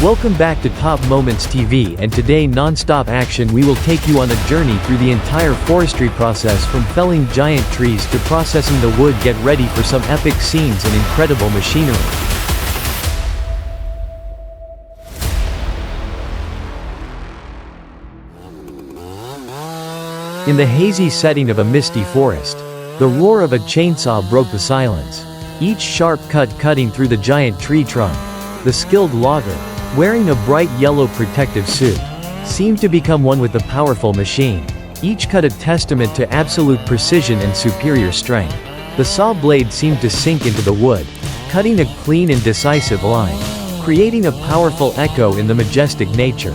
Welcome back to Top Moments TV, and today non-stop action, we will take you on a journey through the entire forestry process, from felling giant trees to processing the wood. Get ready for some epic scenes and incredible machinery. In the hazy setting of a misty forest, the roar of a chainsaw broke the silence. Each sharp cut cutting through the giant tree trunk. The skilled logger, wearing a bright yellow protective suit, seemed to become one with the powerful machine. Each cut a testament to absolute precision and superior strength. The saw blade seemed to sink into the wood, cutting a clean and decisive line, creating a powerful echo in the majestic nature.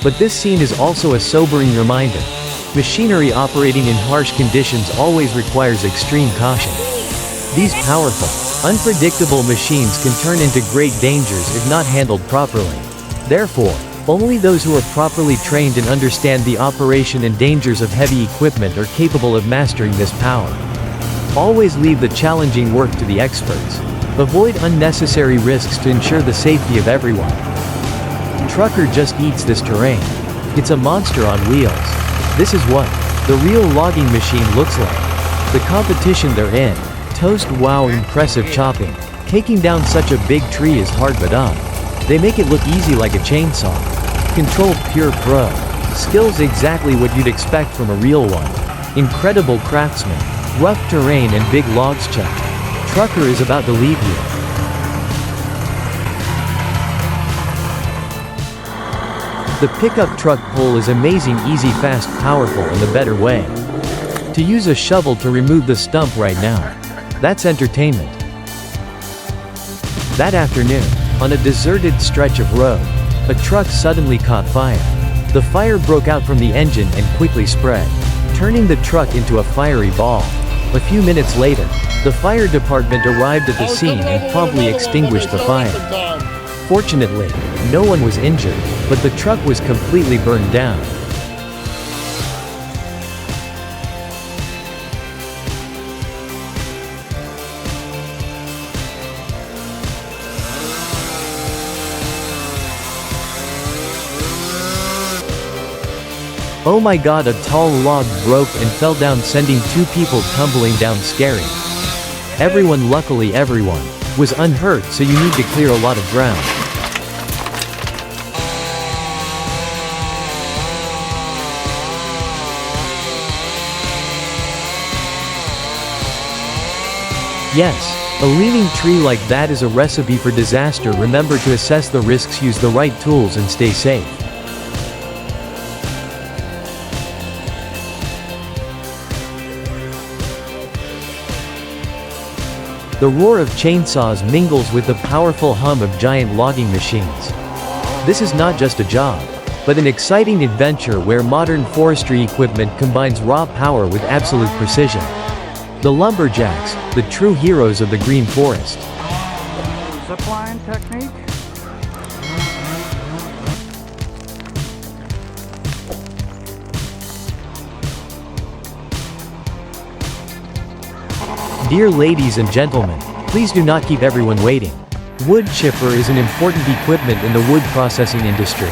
But this scene is also a sobering reminder. Machinery operating in harsh conditions always requires extreme caution. These powerful, unpredictable machines can turn into great dangers if not handled properly. Therefore, only those who are properly trained and understand the operation and dangers of heavy equipment are capable of mastering this power. Always leave the challenging work to the experts. Avoid unnecessary risks to ensure the safety of everyone. Trucker just eats this terrain. It's a monster on wheels. This is what the real logging machine looks like. The competition they're in. Toast. Wow, impressive chopping. Taking down such a big tree is hard, but they make it look easy like a chainsaw. Control pure pro. Skills exactly what you'd expect from a real one. Incredible craftsman. Rough terrain and big logs checked. Trucker is about to leave you. The pickup truck pull is amazing, easy, fast, powerful, and the better way. To use a shovel to remove the stump right now. That's entertainment. That afternoon, on a deserted stretch of road, a truck suddenly caught fire. The fire broke out from the engine and quickly spread, turning the truck into a fiery ball. A few minutes later, the fire department arrived at the scene and promptly extinguished the fire. Fortunately, no one was injured, but the truck was completely burned down. Oh my god, a tall log broke and fell down, sending two people tumbling down. Scary. Luckily everyone was unhurt, so you need to clear a lot of ground. Yes, a leaning tree like that is a recipe for disaster. Remember to assess the risks, use the right tools, and stay safe. The roar of chainsaws mingles with the powerful hum of giant logging machines. This is not just a job, but an exciting adventure where modern forestry equipment combines raw power with absolute precision. The lumberjacks, the true heroes of the green forest. Zipline technique. Dear ladies and gentlemen, please do not keep everyone waiting. Wood chipper is an important equipment in the wood processing industry.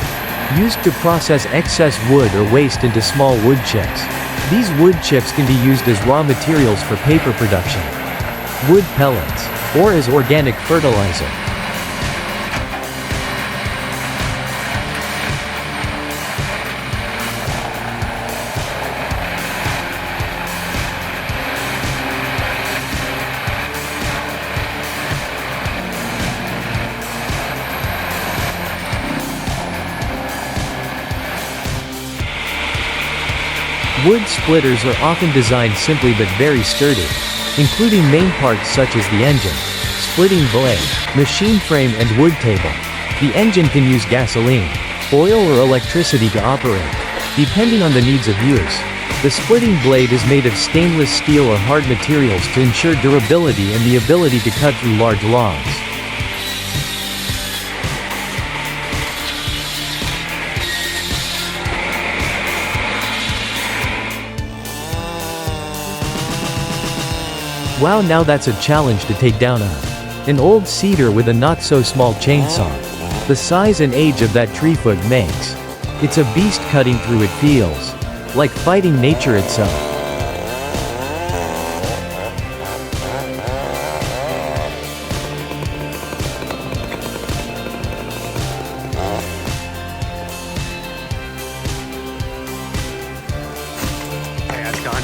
Used to process excess wood or waste into small wood chips. These wood chips can be used as raw materials for paper production, wood pellets, or as organic fertilizer. Wood splitters are often designed simply but very sturdy, including main parts such as the engine, splitting blade, machine frame, and wood table. The engine can use gasoline, oil, or electricity to operate, depending on the needs of use. The splitting blade is made of stainless steel or hard materials to ensure durability and the ability to cut through large logs. Wow, now that's a challenge to take down an old cedar with a not-so-small chainsaw. The size and age of that tree foot makes it's a beast. Cutting through it feels like fighting nature itself. Okay, that's gone.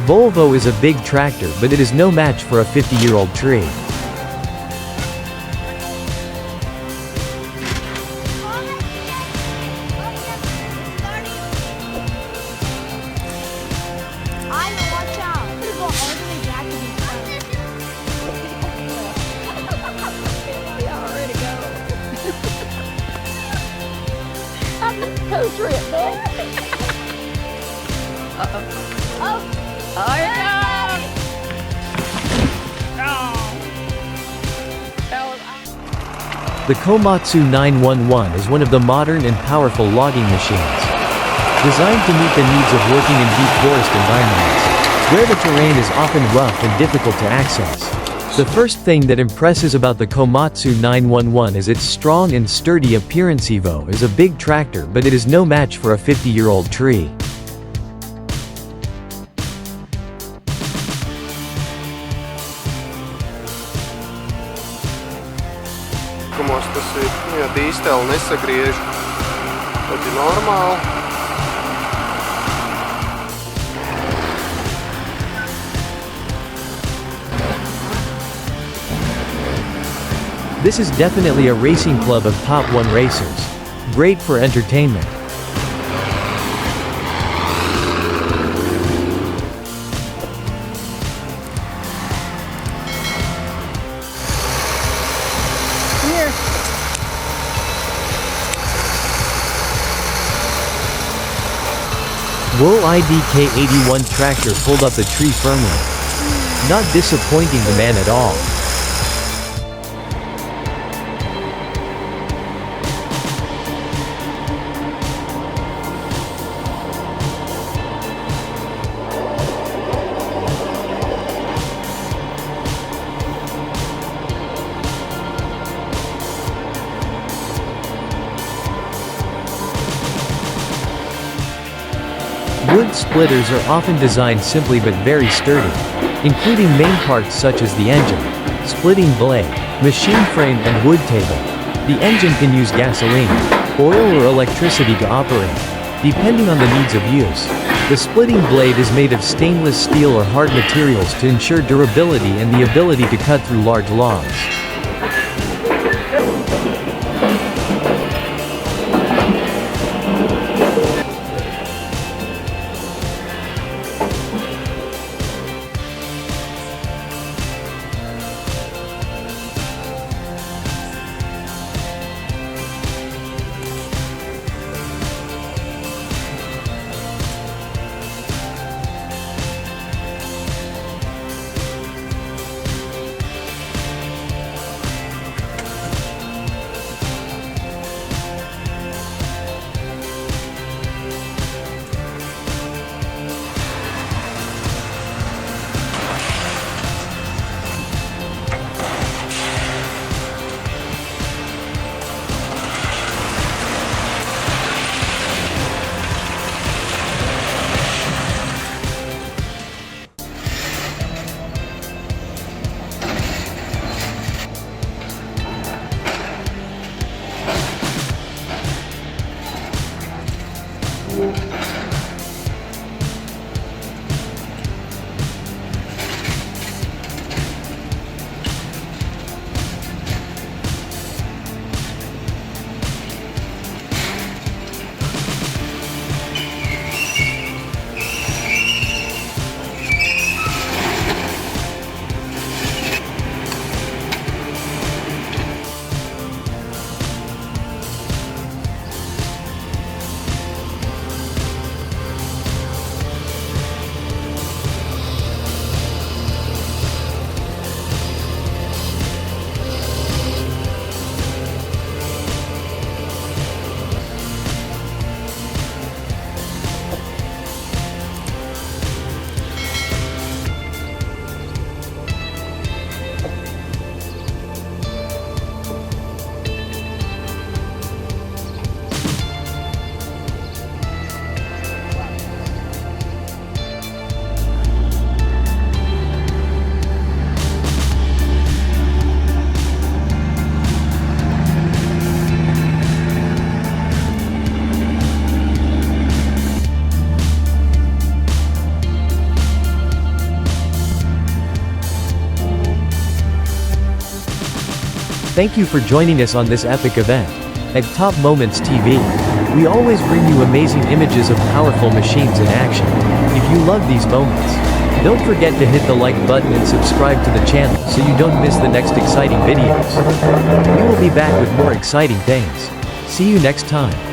Volvo is a big tractor, but it is no match for a 50-year-old tree. The Komatsu 911 is one of the modern and powerful logging machines, designed to meet the needs of working in deep forest environments, where the terrain is often rough and difficult to access. The first thing that impresses about the Komatsu 911 is its strong and sturdy appearance. Evo is a big tractor, but it is no match for a 50-year-old tree. Tas ir, ja dīsteli nesagriež, tad ir normāli. This is definitely a racing club of top 1 racers. Great for entertainment. Wool IDK81 tractor pulled up the tree firmly. Not disappointing the man at all. Wood splitters are often designed simply but very sturdy, including main parts such as the engine, splitting blade, machine frame and wood table. The engine can use gasoline, oil or electricity to operate, depending on the needs of use. The splitting blade is made of stainless steel or hard materials to ensure durability and the ability to cut through large logs. Thank you for joining us on this epic event. At Top Moments TV, we always bring you amazing images of powerful machines in action. If you love these moments, don't forget to hit the like button and subscribe to the channel so you don't miss the next exciting videos. We will be back with more exciting things. See you next time.